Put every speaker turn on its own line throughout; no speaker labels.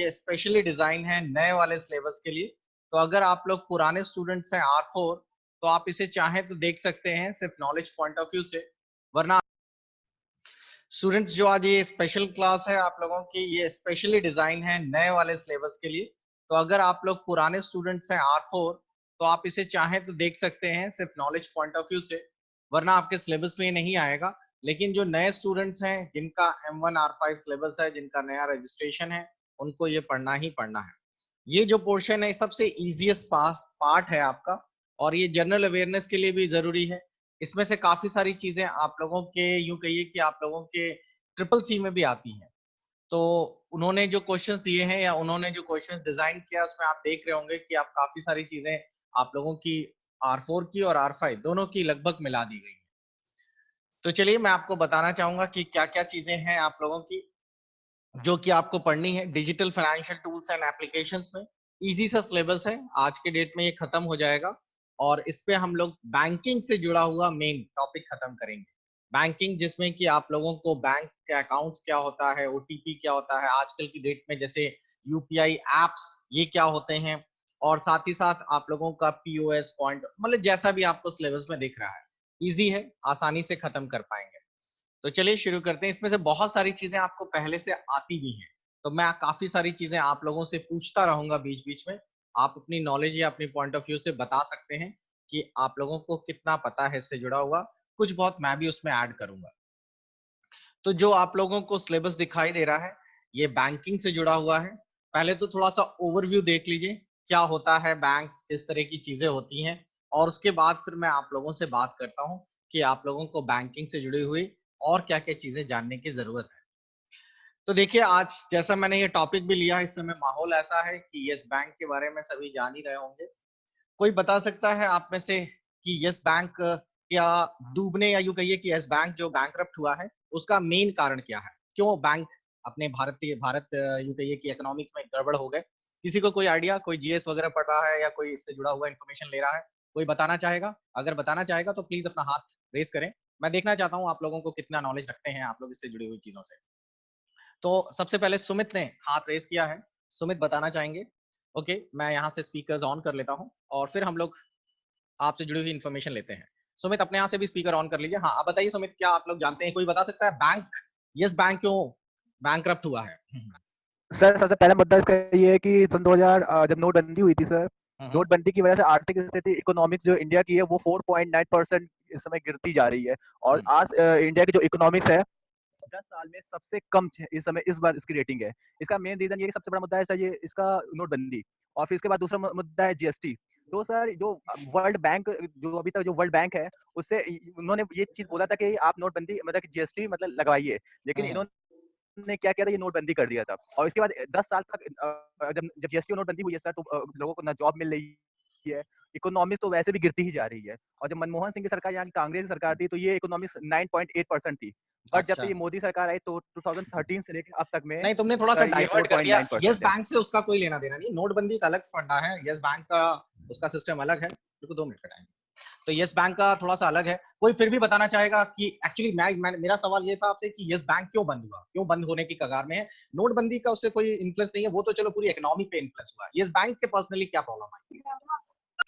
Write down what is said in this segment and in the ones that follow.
ये specially design है नए वाले सिलेबस के लिए। तो अगर आप लोग पुराने स्टूडेंट्स हैं R4, तो आप इसे चाहें तो देख सकते हैं सिर्फ नॉलेज पॉइंट ऑफ व्यू से। वरना स्टूडेंट्स, जो आज ये स्पेशल क्लास है आप लोगों की, ये स्पेशली डिजाइन है नए वाले सिलेबस के लिए। तो अगर आप लोग पुराने स्टूडेंट्स हैं R4, तो आप इसे चाहें तो देख सकते हैं सिर्फ नॉलेज पॉइंट ऑफ व्यू से। वरना आपके सिलेबस में ये नहीं आएगा। लेकिन जो नए स्टूडेंट्स हैं जिनका M1 R5 सिलेबस है, जिनका नया रजिस्ट्रेशन है, उनको ये पढ़ना ही पढ़ना है। ये जो पोर्शन है सबसे इजीएस्ट पार्ट है आपका, और ये जनरल अवेयरनेस के लिए भी जरूरी है। इसमें से काफी सारी चीजें आप लोगों के, यूं कहिए कि आप लोगों के ट्रिपल सी में भी आती हैं। तो उन्होंने जो क्वेश्चंस दिए हैं या उन्होंने जो क्वेश्चंस डिजाइन किया, उसमें आप देख रहे होंगे कि आप काफी सारी चीजें आप लोगों की R4 की और R5 दोनों की लगभग मिला दी गई है। तो चलिए मैं आपको बताना चाहूंगा कि क्या क्या चीजें हैं आप लोगों की जो कि आपको पढ़नी है। Digital financial tools and applications में इजी सा सिलेबस है, आज के डेट में ये खत्म हो जाएगा। और इस पे हम लोग बैंकिंग से जुड़ा हुआ मेन टॉपिक खत्म करेंगे। बैंकिंग, जिसमें कि आप लोगों को बैंक के अकाउंट्स क्या होता है, OTP क्या होता है, आजकल की डेट में जैसे UPI एप्स ये क्या होते हैं, और साथ ही साथ आप लोगों का POS पॉइंट, मतलब जैसा भी आपको सिलेबस में दिख रहा है, इजी है, आसानी से खत्म कर पाएंगे। तो चलिए शुरू करते हैं। इसमें से बहुत सारी चीजें आपको पहले से आती भी हैं, तो मैं काफी सारी चीजें आप लोगों से पूछता रहूंगा बीच बीच में। आप अपनी नॉलेज या अपनी पॉइंट ऑफ व्यू से बता सकते हैं कि आप लोगों को कितना पता है इससे जुड़ा हुआ। कुछ बहुत मैं भी उसमें ऐड करूंगा। तो जो आप लोगों को सिलेबस दिखाई दे रहा है, ये बैंकिंग से जुड़ा हुआ है। पहले तो थोड़ा सा ओवरव्यू देख लीजिए, क्या होता है बैंक्स, किस तरह की चीजें होती हैं, और उसके बाद फिर मैं आप लोगों से बात करता हूं कि आप लोगों को बैंकिंग से जुड़ी हुई और क्या क्या चीजें जानने की जरूरत है। तो देखिए, आज जैसा मैंने ये टॉपिक भी लिया, इस समय माहौल ऐसा है कि यस बैंक के बारे में सभी जान ही रहे होंगे। कोई बता सकता है आप में से कि यस बैंक क्या डूबने, या यूं कहिए कि यस बैंक जो बैंकरप्ट हुआ है, उसका मेन कारण क्या है? क्यों बैंक अपने भारत यूं कहिए कि इकोनॉमिक्स में गड़बड़ हो गए? किसी को कोई आइडिया? कोई GS वगैरह पढ़ रहा है या कोई इससे जुड़ा हुआ इन्फॉर्मेशन ले रहा है? कोई बताना चाहेगा? अगर बताना चाहेगा तो प्लीज अपना हाथ रेस करें। मैं देखना चाहता हूँ आप लोगों को कितना नॉलेज रखते हैं आप लोग इससे जुड़ी हुई चीजों से। तो सबसे पहले सुमित ने हाथ रेस किया है। सुमित बताना चाहेंगे? ओके, मैं यहाँ से स्पीकर्स ऑन कर लेता हूँ और फिर हम लोग आपसे जुड़ी हुई इन्फॉर्मेशन लेते हैं। सुमित अपने यहाँ से भी स्पीकर ऑन कर लीजिए। हाँ, आप बताइए सुमित, क्या आप लोग जानते हैं, कोई बता सकता है बैंक, यस बैंक क्यों बैंकरप्ट हुआ है?
सर, सबसे पहला मुद्दा इसका ये है कि सन 2000 जब नोटबंदी हुई थी सर,
हम्म।
नोटबंदी की वजह से आर्थिक स्थिति इकोनॉमिक्स जो इंडिया की है वो 4.9% इस समय गिरती जा रही है। और
हम्म।
आज इंडिया की जो इकोनॉमिक्स है 10 साल में सबसे कम इस समय इस बार इसकी रेटिंग है। इसका मेन रीजन ये सबसे बड़ा मुद्दा है सर, ये इसका नोटबंदी। और फिर इसके बाद दूसरा मुद्दा है GST। तो सर जो वर्ल्ड बैंक, जो अभी तक जो वर्ल्ड बैंक है उससे उन्होंने ये चीज बोला था कि आप नोटबंदी मतलब GST मतलब लगवाइए, लेकिन
हम्म।
इन्होंने ने क्या किया था, ये नोटबंदी कर दिया था। और इसके बाद 10 साल तक जब जब GSटी और नोटबंदी हुई है सर, तो लोगों को ना जॉब मिल रही है, इकोनॉमिक्स तो वैसे भी गिरती ही जा रही है। और जब मनमोहन सिंह की सरकार, यहाँ की कांग्रेस की सरकार थी, तो ये इकोनॉमिक्स 9.8% थी। बट जब से
अच्छा,
ये मोदी सरकार आई तो 2013 से लेकर अब तक में
नहीं तुमने थोड़ा सा
ये
डाइवर्ट कर दिया। यस
4.9% है।
बैंक से उसका कोई लेना देना नहीं, नोटबंदी का अलग फंडा है, यस बैंक का उसका सिस्टम अलग है। रुको 2 मिनट का टाइम। तो यस बैंक का थोड़ा सा अलग है। कोई फिर भी बताना चाहेगा कि एक्चुअली मेरा सवाल ये था आपसे कि यस बैंक क्यों बंद हुआ, क्यों बंद होने की कगार में है? नोटबंदी का उससे कोई इन्फ्लुएंस नहीं है, वो तो चलो पूरी इकोनॉमी पे इन्फ्लुएंस हुआ, यस बैंक के पर्सनली क्या प्रॉब्लम आई?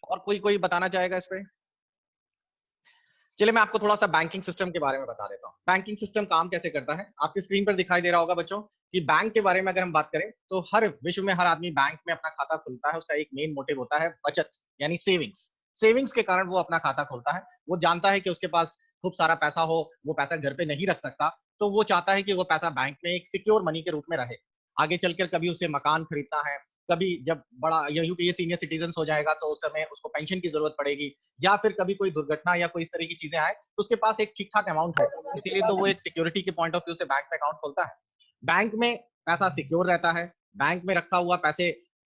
और कोई कोई बताना चाहेगा इस पे? चलिए मैं आपको थोड़ा सा बैंकिंग सिस्टम के बारे में बता देता हूँ। बैंकिंग सिस्टम काम कैसे करता है, आपकी स्क्रीन पर दिखाई दे रहा होगा बच्चों, कि बैंक के बारे में अगर हम बात करें तो हर विश्व में हर आदमी बैंक में अपना खाता खुलता है। उसका एक मेन मोटिव होता है बचत, यानी सेविंग्स। सेविंग्स के कारण वो अपना खाता खोलता है। वो जानता है कि उसके पास खूब सारा पैसा हो, वो पैसा घर पे नहीं रख सकता, तो वो चाहता है कि वो पैसा बैंक में एक सिक्योर मनी के रूप में रहे। आगे चलकर कभी उसे मकान खरीदना है, कभी जब बड़ा ये सीनियर सिटीजन हो जाएगा तो उस समय उसको पेंशन की जरूरत पड़ेगी, या फिर कभी कोई दुर्घटना या कोई इस तरह की चीजें आए तो उसके पास एक ठीक ठाक अमाउंट हो। इसीलिए तो वो एक सिक्योरिटी के पॉइंट ऑफ व्यू से बैंक में अकाउंट खोलता है। बैंक में पैसा सिक्योर रहता है। बैंक में रखा हुआ पैसे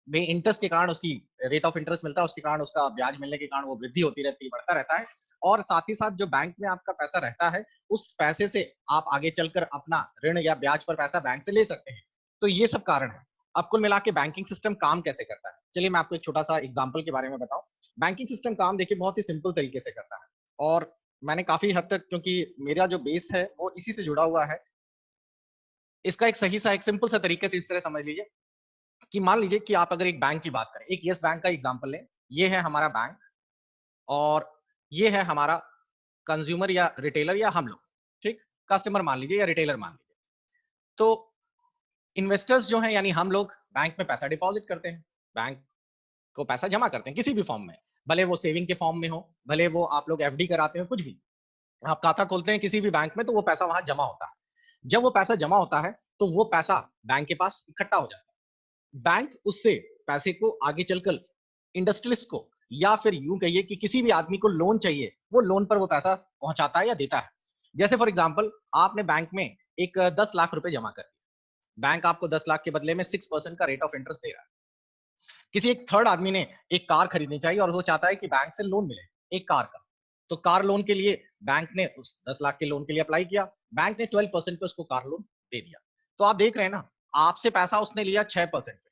में इंटरेस्ट के कारण, उसकी रेट ऑफ इंटरेस्ट मिलता है, उसके कारण उसका ब्याज मिलने के कारण वो वृद्धि होती रहती है, बढ़ता रहता है। और साथ ही साथ जो बैंक में आपका पैसा रहता है, उस पैसे से आप आगे चलकर अपना ऋण या ब्याज पर पैसा बैंक से ले सकते हैं। तो ये सब कारण है। अब कुल मिला के बैंकिंग सिस्टम काम कैसे करता है, चलिए मैं आपको एक छोटा सा एग्जांपल के बारे में बताऊं। बैंकिंग सिस्टम काम देखिए बहुत ही सिंपल तरीके से करता है, और मैंने काफी हद तक, क्योंकि मेरा जो बेस है वो इसी से जुड़ा हुआ है, इसका एक सही सा एक सिंपल सा तरीके से इस तरह समझ लीजिए। कि मान लीजिए कि आप अगर एक बैंक की बात करें, एक यस बैंक का एग्जांपल लें, ये है हमारा बैंक और ये है हमारा कंज्यूमर या रिटेलर या हम लोग, ठीक? कस्टमर मान लीजिए या रिटेलर मान लीजिए। तो इन्वेस्टर्स जो हैं यानी हम लोग बैंक में पैसा डिपॉजिट करते हैं, बैंक को पैसा जमा करते हैं किसी भी फॉर्म में, भले वो सेविंग के फॉर्म में हो, भले वो आप लोग एफडी कराते हो, कुछ भी। आप खाता खोलते हैं किसी भी बैंक में तो वो पैसा वहां जमा होता है। जब वो पैसा जमा होता है तो वो पैसा बैंक के पास इकट्ठा हो जाता है। बैंक उससे पैसे को आगे चलकर इंडस्ट्रियलिस्ट को या फिर यूं कहिए कि किसी भी आदमी को लोन चाहिए, वो लोन पर वो पैसा पहुंचाता है या देता है। जैसे फॉर एग्जांपल आपने बैंक में एक 10 लाख रुपए जमा कर दिए, बैंक आपको 10 लाख के बदले में 6% का रेट ऑफ इंटरेस्ट दे रहा है। किसी एक थर्ड आदमी ने एक कार खरीदनी चाहिए और वो चाहता है कि बैंक से लोन मिले एक कार का, तो कार लोन के लिए बैंक ने उस 10 लाख के लोन के लिए अप्लाई किया, बैंक ने 12% पे उसको कार लोन दे दिया। तो आप देख रहे हैं ना, आपसे पैसा उसने लिया 6% पे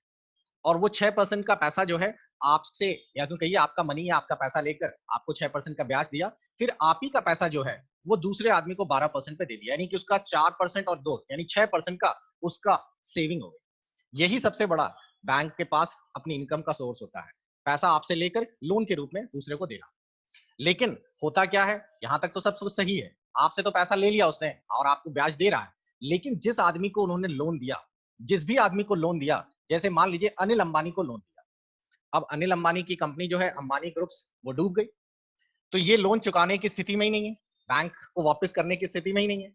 और वो 6% का पैसा जो है आपसे या तो कहिए आपका मनी या आपका पैसा लेकर आपको 6% का ब्याज दिया, फिर आप ही का पैसा जो है वो दूसरे आदमी को 12% पे दे दिया, यानी कि उसका 4% और 2 यानी 6% का उसका सेविंग हो गई। यही सबसे बड़ा बैंक के पास अपनी इनकम का सोर्स होता है, पैसा आपसे लेकर लोन के रूप में दूसरे को देना। लेकिन होता क्या है, यहां तक तो सब कुछ सही है, आपसे तो पैसा ले लिया उसने और आपको ब्याज दे रहा है, लेकिन जिस आदमी को उन्होंने लोन दिया, जिस भी आदमी को लोन दिया, जैसे मान लीजिए अनिल अंबानी को लोन दिया, अब अनिल अंबानी की कंपनी जो है अंबानी ग्रुप्स वो डूब गई, तो ये लोन चुकाने की स्थिति में ही नहीं है, बैंक को वापस करने की स्थिति में ही नहीं है।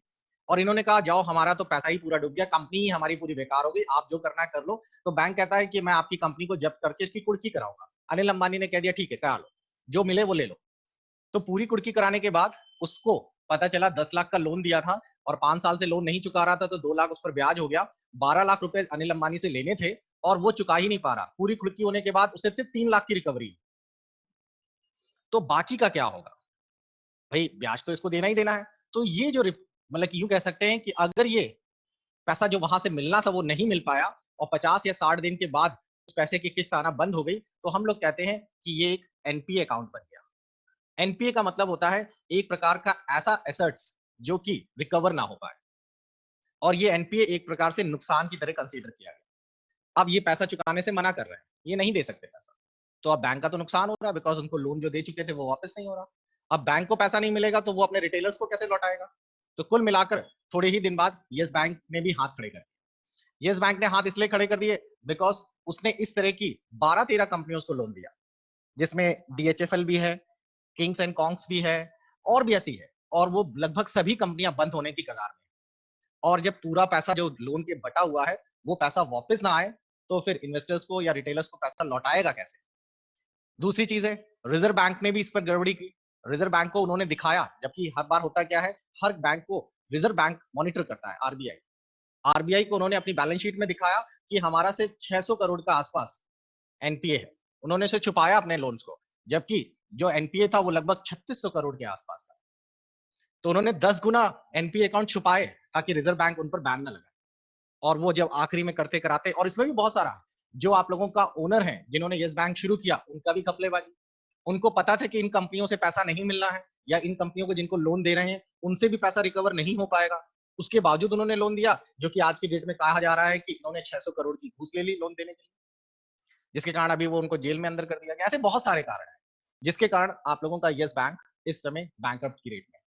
और इन्होंने कहा जाओ हमारा तो पैसा ही पूरा डूब गया, कंपनी ही हमारी पूरी बेकार हो गई, आप जो करना है कर लो। तो बैंक कहता है कि मैं आपकी कंपनी को जब्त करके इसकी कुर्की कराऊंगा। अनिल अंबानी ने कह दिया ठीक है करा लो, जो मिले वो ले लो। तो पूरी कुर्की कराने के बाद उसको पता चला 10 लाख का लोन दिया था और 5 साल से लोन नहीं चुका रहा था, तो 2 लाख उस पर ब्याज हो गया। 12 लाख रुपए अनिल अंबानी से लेने थे और वो चुका ही नहीं पा रहा, पूरी कुर्की होने के बाद उसे सिर्फ 3 लाख की रिकवरी। तो बाकी का क्या होगा? भाई ब्याज तो इसको देना ही देना है। तो ये जो मतलब कि यूं कह सकते हैं कि अगर ये पैसा जो वहां से मिलना था वो नहीं मिल पाया और 50 या 60 दिन के बाद उस पैसे की किस्त आना बंद हो गई, तो हम लोग कहते हैं कि ये एक एनपीए अकाउंट बन गया। एनपीए का मतलब होता है एक प्रकार का ऐसा एसेट्स जो कि रिकवर ना हो पाए, और ये एनपीए एक प्रकार से नुकसान की तरह कंसीडर किया गया। अब ये पैसा चुकाने से मना कर रहे हैं, ये नहीं दे सकते पैसा, तो अब बैंक का तो नुकसान हो रहा है बिकॉज उनको लोन जो दे चुके थे वो वापस नहीं हो रहा। अब बैंक को पैसा नहीं मिलेगा तो वो अपने रिटेलर्स को कैसे लौटाएगा? तो कुल मिलाकर थोड़े ही दिन बाद यस बैंक ने भी हाथ खड़े कर दिए। यस बैंक ने हाथ इसलिए खड़े कर दिए बिकॉज उसने इस तरह की 12-13 कंपनियों को लोन दिया, जिसमें डीएचएफएल भी है, किंग्स एंड कॉन्ग्स भी है और भी ऐसी है, और वो लगभग सभी कंपनियां बंद होने की कगार में। और जब पूरा पैसा जो लोन के बटा हुआ है वो पैसा वापस ना आए, तो फिर इन्वेस्टर्स को या रिटेलर्स को पैसा लौटाएगा कैसे? दूसरी चीज है, रिजर्व बैंक ने भी इस पर गड़बड़ी की। रिजर्व बैंक को उन्होंने दिखाया, जबकि हर बार होता क्या है, हर बैंक को रिजर्व बैंक मॉनिटर करता है, आरबीआई। आरबीआई को उन्होंने अपनी बैलेंस शीट में दिखाया कि हमारा सिर्फ 600 करोड़ का आसपास एनपीए है। उन्होंने उसे छुपाया अपने लोन्स को, जबकि जो एनपीए था वो लगभग 3600 करोड़ के आसपास था। तो उन्होंने 10 गुना एनपीए अकाउंट छुपाए ताकि रिजर्व बैंक उन पर बैन न लगाए। और वो जब आखिरी में करते कराते, और इसमें भी बहुत सारा जो आप लोगों का ओनर है जिन्होंने यस बैंक शुरू किया उनका भी घपलेबाजी। उनको पता था कि इन कंपनियों से पैसा नहीं मिलना है, या इन कंपनियों को जिनको लोन दे रहे हैं उनसे भी पैसा रिकवर नहीं हो पाएगा, उसके बावजूद उन्होंने लोन दिया, जो कि आज की डेट में कहा जा रहा है कि इन्होंने 600 करोड़ की घूस ले ली लोन देने के लिए, जिसके कारण अभी वो उनको जेल में अंदर कर दिया गया। ऐसे बहुत सारे कारण हैं जिसके कारण आप लोगों का यस बैंक इस समय बैंक की रेट में।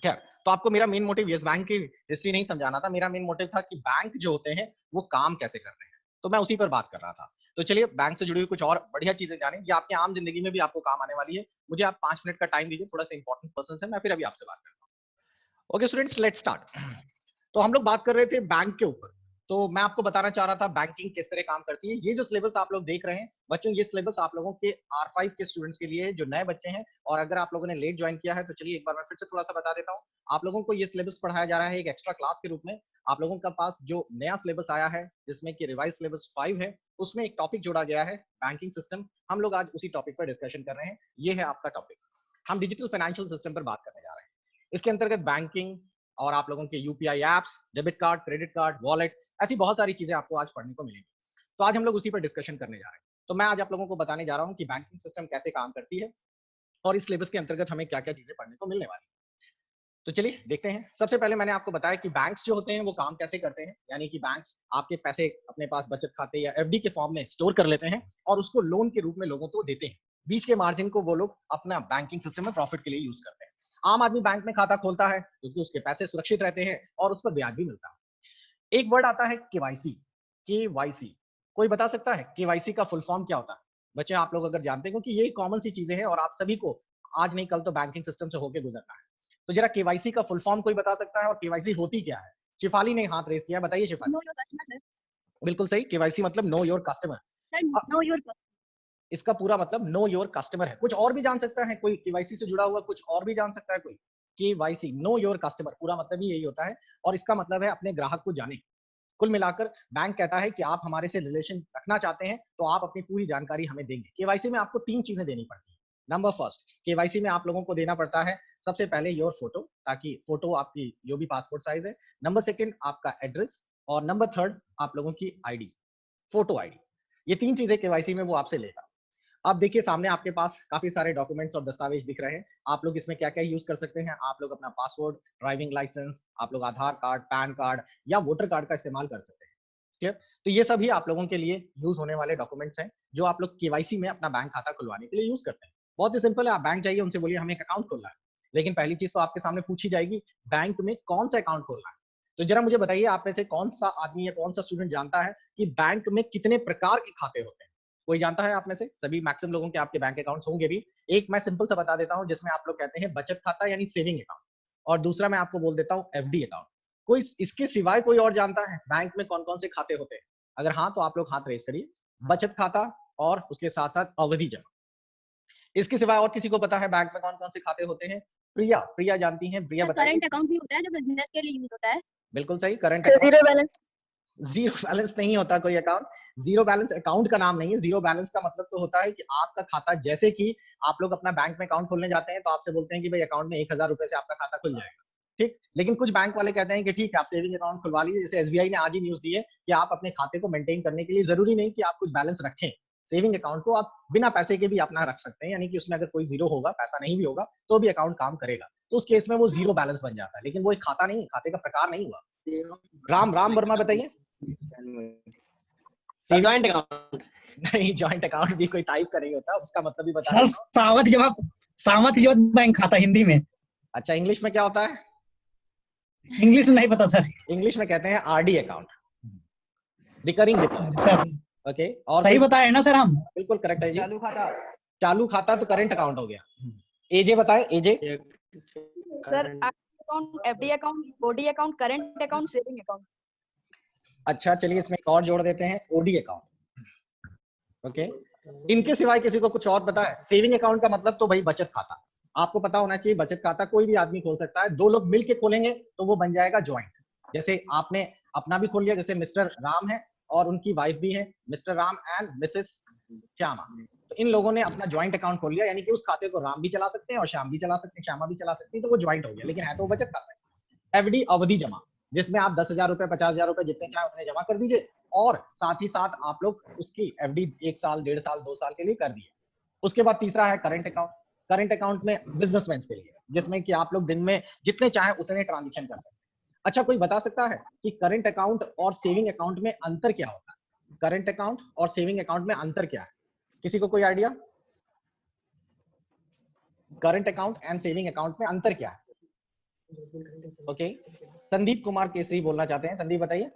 खैर, तो आपको मेरा मेन मोटिव यस बैंक की हिस्ट्री नहीं समझाना था, मेरा मेन मोटिव था कि बैंक जो होते हैं वो काम कैसे करते हैं, तो मैं उसी पर बात कर रहा था। तो चलिए बैंक से जुड़ी हुई कुछ और बढ़िया चीजें जानें, ये आपकी आम जिंदगी में भी आपको काम आने वाली है। मुझे आप 5 मिनट का टाइम दीजिए, थोड़ा सा इंपॉर्टेंट पर्सन है, मैं फिर अभी आपसे बात करता हूँ। Okay students, let's start. तो हम लोग बात कर रहे थे बैंक के ऊपर। तो मैं आपको बताना चाह रहा था बैंकिंग किस तरह काम करती है। ये जो सिलेबस आप लोग देख रहे हैं बच्चों, ये सिलेबस आप लोगों के R5 के स्टूडेंट्स के लिए है, जो नए बच्चे हैं। और अगर आप लोगों ने लेट ज्वाइन किया है तो चलिए एक बार मैं फिर से थोड़ा सा बता देता हूँ। आप लोगों को ये सिलेबस पढ़ाया जा रहा है एक एक्स्ट्रा क्लास के रूप में। आप लोगों का पास जो नया सिलेबस आया है जिसमें कि रिवाइज सिलेबस 5 है, उसमें एक टॉपिक जोड़ा गया है बैंकिंग सिस्टम। हम लोग आज उसी टॉपिक पर डिस्कशन कर रहे हैं। ये है आपका टॉपिक। हम डिजिटल फाइनेंशियल सिस्टम पर बात करने जा रहे हैं। इसके अंतर्गत बैंकिंग और आप लोगों के UPI apps, debit card, credit card, wallet, ऐसी बहुत सारी चीजें आपको आज पढ़ने को मिलेंगी। तो आज हम लोग उसी पर डिस्कशन करने जा रहे हैं। तो मैं आज आप लोगों को बताने जा रहा हूं कि बैंकिंग सिस्टम कैसे काम करती है और इस सिलेबस के अंतर्गत हमें क्या क्या चीजें पढ़ने को मिलने वाली है। तो चलिए देखते हैं। सबसे पहले मैंने आपको बताया कि बैंक्स जो होते हैं वो काम कैसे करते हैं, यानी कि बैंक्स आपके पैसे अपने पास बचत खाते या एफडी के फॉर्म में स्टोर कर लेते हैं और उसको लोन के रूप में लोगों को देते हैं। बीच के मार्जिन को वो लोग अपना बैंकिंग सिस्टम में प्रॉफिट के लिए यूज करते हैं। आम आदमी बैंक में खाता खोलता है क्योंकि उसके पैसे सुरक्षित रहते हैं और उस पर ब्याज भी मिलता है। एक वर्ड आता है केवाईसी। केवाईसी कोई बता सकता है केवाईसी का फुल फॉर्म क्या होता है? बच्चे आप लोग अगर जानते हैं, क्योंकि ये कॉमन सी चीजें हैं और आप सभी को आज नहीं कल तो बैंकिंग सिस्टम से होके गुजरना है। तो जरा केवाईसी का फुल फॉर्म कोई बता सकता है और केवाईसी होती क्या है? शिफाली ने हाथ रेस किया, बताइए शिफाली।
नो योर कस्टमर
बिल्कुल सही, केवाईसी मतलब know your customer.
Sir, know your
इसका पूरा मतलब नो योर कस्टमर है। कुछ और भी जान सकता है कोई? केवाईसी से जुड़ा हुआ कुछ और भी जान सकता है कोई? केवाईसी नो योर कस्टमर पूरा मतलब ही यही होता है और इसका मतलब है अपने ग्राहक को जाने। कुल मिलाकर बैंक कहता है कि आप हमारे से रिलेशन रखना चाहते हैं तो आप अपनी पूरी जानकारी हमें देंगे। केवाईसी में आपको 3 चीजें देनी पड़ती हैं। नंबर फर्स्ट, केवाईसी में आप लोगों को देना पड़ता है सबसे पहले योर फोटो, ताकि फोटो आपकी जो भी पासपोर्ट साइज है। नंबर सेकंड आपका एड्रेस और नंबर थर्ड आप लोगों की आईडी, फोटो आईडी। ये 3 चीजें केवाईसी में वो आपसे लेगा। अब देखिए सामने आपके पास काफी सारे डॉक्यूमेंट्स और दस्तावेज दिख रहे हैं। आप लोग इसमें क्या-क्या यूज कर सकते हैं? आप लोग अपना पासपोर्ट, ड्राइविंग लाइसेंस, आप लोग आधार कार्ड, पैन कार्ड या वोटर कार्ड का इस्तेमाल कर सकते हैं। क्लियर? तो ये सभी आप लोगों के लिए यूज होने वाले डॉक्यूमेंट्स हैं, जो आप लोग केवाईसी में अपना बैंक खाता खुलवाने के लिए यूज करते हैं। बहुत ही सिंपल है, आप बैंक जाइए, उनसे बोलिए हमें एक अकाउंट खोलना है। लेकिन पहली चीज तो आपके सामने पूछी जाएगी, बैंक में कौन सा अकाउंट खोलना है? तो जरा मुझे बताइए आप में से कौन सा आदमी या कौन सा स्टूडेंट जानता है कि बैंक में कितने प्रकार के खाते होते हैं? कोई जानता है आप में से? सभी मैक्सिमम लोगों के आपके बैंक अकाउंट्स होंगे भी। एक मैं सिंपल सा बता देता हूँ जिसमें आप लोग कहते हैं बचत खाता यानी सेविंग अकाउंट, और दूसरा मैं आपको बोल देता हूँ एफडी अकाउंट। कोई इसके सिवाय कोई और जानता है बैंक में कौन-कौन से खाते होते हैं? अगर हाँ, तो आप लोग हाथ रेज़ करिए। बचत खाता और उसके साथ-साथ अवधि जमा। इसके सिवाय और किसी को पता है बैंक में कौन-कौन से खाते होते हैं? प्रिया, प्रिया जानती हैं, प्रिया बताइए।
करंट अकाउंट भी होता है जो बिजनेस के लिए यूज होता है।
बिल्कुल सही, current
sir,
account.
Zero balance.
Zero balance नहीं होता कोई अकाउंट। ज़ीरो बैलेंस अकाउंट का नाम नहीं है। ज़ीरो बैलेंस का मतलब तो होता है कि आपका खाता, जैसे कि आप लोग अपना बैंक में अकाउंट खोलने जाते हैं, तो आपसे बोलते हैं कि भई अकाउंट में ₹1000 से आपका खाता खुल जाएगा, ठीक? लेकिन कुछ बैंक वाले कहते हैं कि ठीक है, आप सेविंग अकाउंट खुलवा लीजिए। जैसे एसबीआई ने आज ही न्यूज़ दी है कि आप अपने खाते को मेंटेन करने के लिए ज़रूरी नहीं कि आप कुछ बैलेंस रखें। सेविंग अकाउंट को आप बिना पैसे के भी अपना रख सकते हैं, यानी कि उसमें अगर कोई ज़ीरो होगा, पैसा नहीं भी होगा, तो भी अकाउंट काम करेगा। तो उस केस में वो ज़ीरो बैलेंस बन जाता है, लेकिन वो एक खाता नहीं, खाते का प्रकार नहीं हुआ। राम वर्मा बताइए।
Joint account.
नहीं, जॉइंट अकाउंट भी कोई टाइप का नहीं होता, उसका मतलब भी बता
सर
देता हूँ।
सावधि जमा बैंक खाता हिंदी में।
अच्छा, इंग्लिश में क्या होता है?
इंग्लिश में नहीं पता सर।
इंग्लिश में कहते हैं RD account, recurring deposit.
Sir
okay, और
सही
कोई?
बताया ना सर हम?
बिल्कुल करेक्ट है जी।
चालू खाता।
चालू खाता तो करंट अकाउंट हो गया। एजे बताए, AJ.
Sir, account, FD account, OD account, current account, saving account.
अच्छा चलिए इसमें एक और जोड़ देते हैं, ओडी अकाउंट। ओके, इनके सिवाय किसी को कुछ और पता है? सेविंग अकाउंट का मतलब तो भाई बचत खाता। आपको पता होना चाहिए बचत खाता कोई भी आदमी खोल सकता है। 2 लोग मिलके खोलेंगे तो वो बन जाएगा ज्वाइंट। जैसे आपने अपना भी खोल लिया, जैसे मिस्टर राम है और उनकी वाइफ भी है, mister Ram and Mrs Shyama. तो इन लोगों ने अपना ज्वाइंट अकाउंट खोल लिया, यानी कि उस खाते को राम भी चला सकते हैं और श्याम भी चला सकते हैं, श्यामा भी चला सकती है, तो वो ज्वाइंट हो गया, लेकिन है तो वो बचत खाता है। एफडी अवधि जमा, जिसमें आप 10,000 रुपए, 50,000 रुपए जितने चाहे उतने जमा कर दीजिए और साथ ही साथ आप लोग उसकी एफडी 1 साल, 1.5 साल, 2 साल के लिए कर दिए। उसके बाद तीसरा है करंट अकाउंट। करंट अकाउंट में बिजनेसमैन के लिए, जिसमें कि आप लोग दिन में जितने चाहे उतने ट्रांजेक्शन कर सकते हैं। अच्छा, कोई बता सकता है कि करंट अकाउंट और सेविंग अकाउंट में अंतर क्या होता है? करंट अकाउंट और सेविंग अकाउंट में अंतर क्या है? किसी को कोई idea? Current account and saving account में अंतर क्या है? ओके, संदीप कुमार केसरी बोलना चाहते हैं। संदीप बताइए।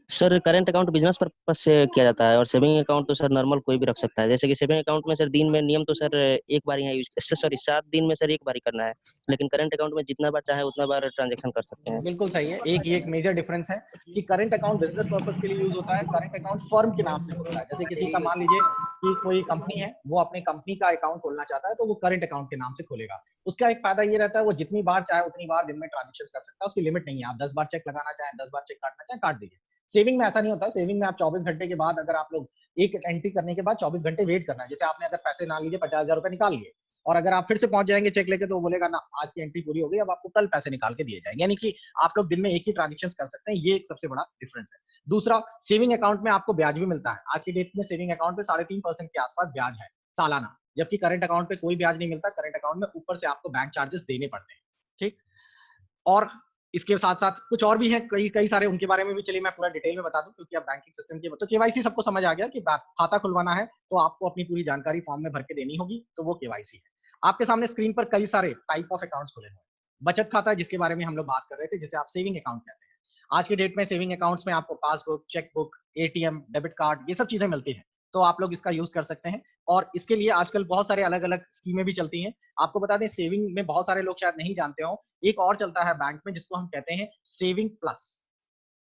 Sir current account business purpose से किया जाता है और सेविंग अकाउंट तो सर नॉर्मल कोई भी रख सकता है। जैसे कि सेविंग अकाउंट में सर दिन में नियम तो सर एक बार ही यूज, सॉरी 7 दिन में सर एक बार ही करना है, लेकिन करंट अकाउंट में जितना बार चाहे उतना बार ट्रांजेक्शन कर सकते हैं।
बिल्कुल सही है। एक मेजर डिफरेंस है कि करंट अकाउंट बिजनेस पर्पस के लिए यूज होता है, करंट अकाउंट फर्म के नाम से खुलता है। जैसे किसी का मान लीजिए कि कोई कंपनी है, वो अपने कंपनी का अकाउंट खोलना चाहता है, तो वो करंट अकाउंट के नाम से खोलेगा। उसका एक फायदा ये रहता है, वो जितनी बार चाहे उतनी बार दिन में ट्रांजेक्शन कर सकता है, उसकी लिमिट नहीं है। आप 10 बार चेक लगाना चाहें, 10 बार चेक काटना चाहें, काट दीजिए। सेविंग में ऐसा नहीं होता। सेविंग में आप 24 घंटे के बाद, अगर आप लोग एक एंट्री करने के बाद 24 घंटे वेट करना है। जैसे आपने अगर पैसे मान लीजिए 50,000 रुपए निकाल लिए और अगर आप फिर से पहुंच जाएंगे चेक लेके, तो वो बोलेगा ना आज की एंट्री पूरी हो गई, अब आपको कल पैसे निकाल के दिए जाएंगे। यानी कि आप लोग दिन में एक ही ट्रांजेक्शन कर सकते हैं। ये एक सबसे बड़ा डिफरेंस है। दूसरा, सेविंग अकाउंट में आपको ब्याज भी मिलता है। आज की डेट में सेविंग अकाउंट पे 3.5% के आसपास ब्याज है सालाना। जबकि करंट अकाउंट पे कोई ब्याज नहीं मिलता, करंट अकाउंट में ऊपर से आपको बैंक चार्जेस देने पड़ते हैं, ठीक। और इसके साथ साथ कुछ और भी हैं, कई सारे, उनके बारे में भी चलिए मैं पूरा डिटेल में बता दूं, क्योंकि अब बैंकिंग सिस्टम की तो केवाईसी सबको समझ आ गया कि खाता खुलवाना है तो आपको अपनी पूरी जानकारी फॉर्म में भर के देनी होगी, तो वो केवाईसी है। आपके सामने स्क्रीन पर कई सारे टाइप ऑफ अकाउंट्स खुले हुए हैं। बचत खाता, जिसके बारे में हम लोग बात कर रहे थे, जिसे आप सेविंग अकाउंट कहते हैं। आज के डेट में सेविंग अकाउंट्स में आपको passbook, chequebook, ATM, debit card, ये सब चीजें मिलती हैं, तो आप लोग इसका यूज कर सकते हैं। और इसके लिए आजकल बहुत सारे अलग अलग स्कीमें भी चलती हैं। आपको बता दें, सेविंग में बहुत सारे लोग शायद नहीं जानते हो, एक और चलता है बैंक में जिसको हम कहते हैं सेविंग प्लस।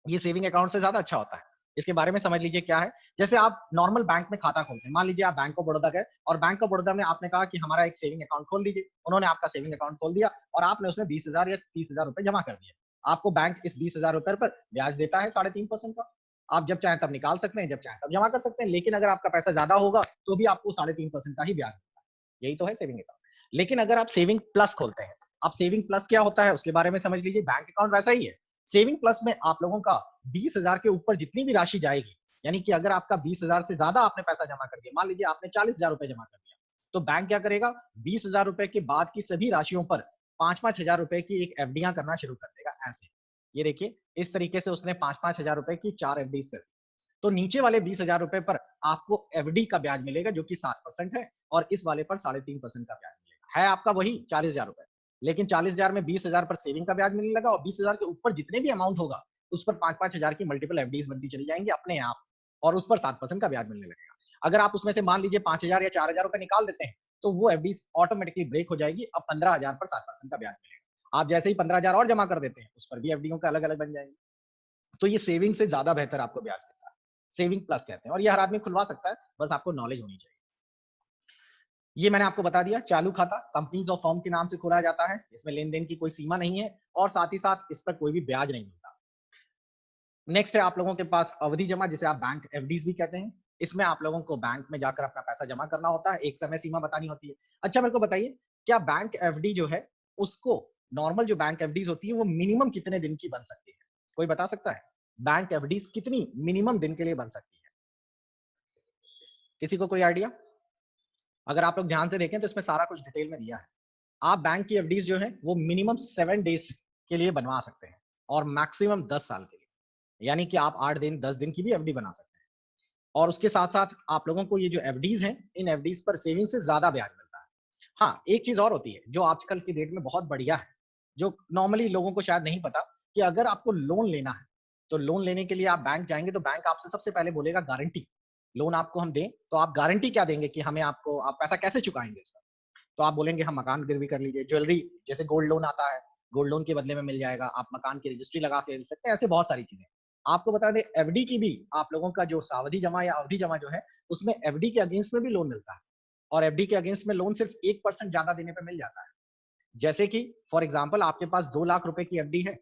ये सेविंग अकाउंट से ज्यादा अच्छा होता है। इसके बारे में समझ लीजिए क्या है। जैसे आप नॉर्मल बैंक में खाता खोलते हैं, मान लीजिए आप बैंक ऑफ बड़ौदा गए और बैंक ऑफ बड़ौदा में आपने कहा कि हमारा एक सेविंग अकाउंट खोल दीजिए। उन्होंने आपका सेविंग अकाउंट खोल दिया और आपने उसमें 20,000 या 30,000 रुपए जमा कर दिए। आपको बैंक इस 20,000 रुपए पर ब्याज देता है 3.5% का। आप जब चाहें तब निकाल सकते हैं, जब चाहें तब जमा कर सकते हैं। लेकिन अगर आपका पैसा ज्यादा होगा तो भी आपको 3.5% का ही ब्याज मिलता है। यही तो है सेविंग अकाउंट। लेकिन अगर आप सेविंग प्लस खोलते हैं, अब सेविंग प्लस क्या होता है उसके बारे में समझ लीजिए। बैंक अकाउंट वैसा ही है। सेविंग प्लस में आप लोगों का 20,000 के ऊपर जितनी भी राशि जाएगी, यानी कि अगर आपका 20,000 से ज्यादा आपने पैसा जमा कर दिया, मान लीजिए आपने 40,000 रुपए जमा कर दिया, तो बैंक क्या करेगा, 20,000 रुपए के बाद की सभी राशियों पर 5-5 हजार रुपए की एक एफडियां करना शुरू कर देगा। ऐसे ये देखिए, इस तरीके से उसने 5-5 हजार रुपए की 4 एफडीज कर दी। तो नीचे वाले 20,000 रुपए पर आपको एफडी का ब्याज मिलेगा जो कि 7% है, और इस वाले पर 3.5% का ब्याज मिलेगा। है आपका वही 40,000 रुपए, लेकिन 40,000 में 20,000 पर सेविंग का ब्याज मिलने लगा, और 20,000 के ऊपर जितने भी अमाउंट होगा उस पर 5-5 हजार की मल्टीपल एफडीज बनती चली जाएंगी अपने आप, और उस पर 7% का ब्याज मिलने लगेगा। अगर आप उसमें से मान लीजिए 5,000 या 4,000 रुपए निकाल देते हैं, तो वो एफडीज ऑटोमेटिकली ब्रेक हो जाएगी। अब 15,000 पर 7% का ब्याज मिलेगा। आप जैसे ही 15,000 और जमा कर देते हैं, उस पर भी एफडीओ का अलग अलग बन जाएंगे। तो ये सेविंग से ज्यादा बेहतर आपको ब्याज देता है। सेविंग प्लस कहते हैं, और ये हर आदमी खुलवा सकता है, बस आपको नॉलेज होनी चाहिए। ये मैंने आपको बता दिया। चालू खाता कंपनीज और फर्म के नाम से खोला जाता है। इसमें लेन देन की कोई सीमा नहीं है, और साथ ही साथ इस पर कोई भी ब्याज नहीं मिलता। नेक्स्ट है आप लोगों के पास अवधि जमा, जिसे आप बैंक एफडीज भी कहते हैं। इसमें आप लोगों को बैंक में जाकर अपना पैसा जमा करना होता है, एक समय सीमा बतानी होती है। अच्छा मेरे को बताइए, क्या बैंक एफडी जो है उसको, नॉर्मल जो बैंक एफडीज होती है, वो मिनिमम कितने दिन की बन सकती है? कोई बता सकता है बैंक एफडीज कितनी मिनिमम दिन के लिए बन सकती है? किसी को कोई आइडिया? अगर आप लोग ध्यान से देखें तो इसमें सारा कुछ डिटेल में दिया है। आप बैंक की एफडीज जो है वो मिनिमम 7 डेज के लिए बनवा सकते हैं, और मैक्सिमम 10 साल के लिए, यानी कि आप 8 दिन 10 दिन की भी एफडी बना सकते हैं। और उसके साथ साथ आप लोगों को ये जो एफडीज हैं, इन एफडीज पर सेविंग से ज्यादा ब्याज मिलता है। हाँ, एक चीज और होती है जो आजकल की डेट में बहुत बढ़िया है, जो नॉर्मली लोगों को शायद नहीं पता, कि अगर आपको लोन लेना है तो लोन लेने के लिए आप बैंक जाएंगे तो बैंक आपसे सबसे पहले बोलेगा गारंटी। लोन आपको हम दें तो आप गारंटी क्या देंगे कि हमें आपको, आप पैसा कैसे चुकाएंगे उसका? तो आप बोलेंगे हम मकान गिरवी कर लीजिए, ज्वेलरी, जैसे गोल्ड लोन आता है, गोल्ड लोन के बदले में मिल जाएगा, आप मकान की रजिस्ट्री लगा के दे सकते हैं। ऐसे बहुत सारी चीजें। आपको बता दें, एफडी की भी आप लोगों का जो सावधि जमा या अवधि जमा जो है, उसमें एफडी के अगेंस्ट में भी लोन मिलता है, और एफडी के अगेंस्ट में लोन सिर्फ 1% ज्यादा देने पर मिल जाता है। जैसे कि फॉर एग्जाम्पल आपके पास 2 लाख रुपए की एफडी है,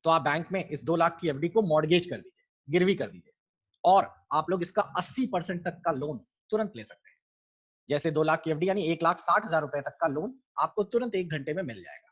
तो आप बैंक में इस 2 लाख की एफडी को मॉर्गेज कर दीजिए, गिरवी कर दीजिए, और आप लोग इसका 80% तक का लोन तुरंत ले सकते हैं। जैसे 2 लाख की एफडी यानी 1,60,000 रुपए तक का लोन आपको तुरंत 1 घंटे में मिल जाएगा।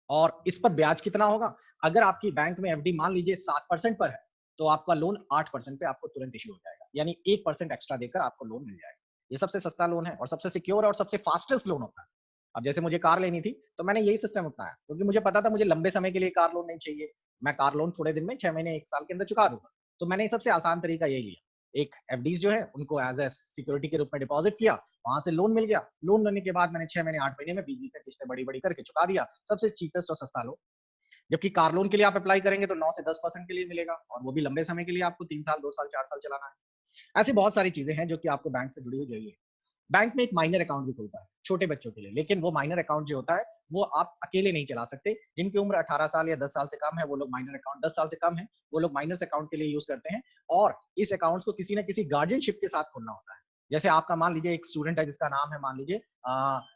और इस पर ब्याज कितना होगा? अगर आपकी बैंक में एफडी मान लीजिए 7% पर है, तो आपका लोन 8% पे आपको तुरंत इश्यू हो जाएगा, यानी 1% एक्स्ट्रा देकर आपको लोन मिल जाएगा। ये सबसे सस्ता लोन है, और सबसे सिक्योर और सबसे फास्टेस्ट लोन होता है। अब जैसे मुझे कार लेनी थी, तो मैंने यही सिस्टम अपनाया, क्योंकि मुझे पता था मुझे लंबे समय के लिए कार लोन नहीं चाहिए। मैं कार लोन थोड़े दिन में, 6 महीने 1 साल के अंदर चुका दूंगा। तो मैंने सबसे आसान तरीका यही लिया। एक एफडीज जो है उनको एज ए सिक्योरिटी के रूप में डिपॉजिट किया, वहां से लोन मिल गया। लोन लेने के बाद मैंने 6 महीने 8 महीने में 20 की किस्तें बड़ी बड़ी करके चुका दिया। सबसे चीपेस्ट और सस्ता लोन। जबकि कार लोन के लिए आप अप्लाई करेंगे तो 9 से 10% के लिए मिलेगा, और वो भी लंबे समय के लिए, आपको 3 साल 2 साल 4 साल चलाना है। ऐसी बहुत सारी चीजें हैं जो कि आपको बैंक से जुड़ी हुई चाहिए। बैंक में एक माइनर अकाउंट भी खुलता है छोटे बच्चों के लिए, लेकिन वो माइनर अकाउंट जो होता है वो आप अकेले नहीं चला सकते। जिनकी उम्र 18 साल या 10 साल से कम है, वो लोग माइनर अकाउंट, 10 साल से कम है वो लोग माइनर अकाउंट के लिए यूज करते हैं। और इस अकाउंट को किसी न किसी गार्जियनशिप के साथ खोलना होता है। जैसे आपका मान लीजिए एक स्टूडेंट है जिसका नाम है मान लीजिए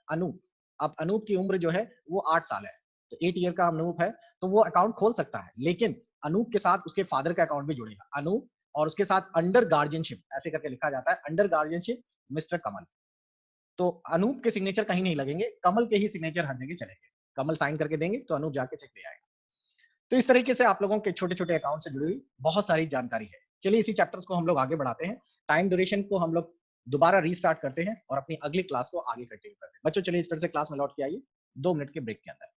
अनूप। अब अनूप की उम्र जो है वो 8 साल है, तो 8 ईयर का अनूप है, तो वो अकाउंट खोल सकता है। लेकिन अनूप के साथ उसके फादर का अकाउंट भी जुड़ेगा, अनूप और उसके साथ अंडर गार्जियनशिप ऐसे करके लिखा जाता है, अंडर गार्जियनशिप मिस्टर कमल। तो अनूप के सिग्नेचर कहीं नहीं लगेंगे, कमल के ही सिग्नेचर हर जगह चलेंगे। कमल साइन करके देंगे तो अनूप जाके चेक ले आएगा। तो इस तरीके से आप लोगों के छोटे छोटे अकाउंट से जुड़ी हुई बहुत सारी जानकारी है। चलिए इसी चैप्टर्स को हम लोग आगे बढ़ाते हैं। टाइम ड्यूरेशन को हम लोग दोबारा रीस्टार्ट करते हैं और अपनी अगली क्लास को आगे कंटिन्यू करते हैं। बच्चों चलिए फिर से क्लास में लौट के आइए 2 मिनट के ब्रेक के अंदर।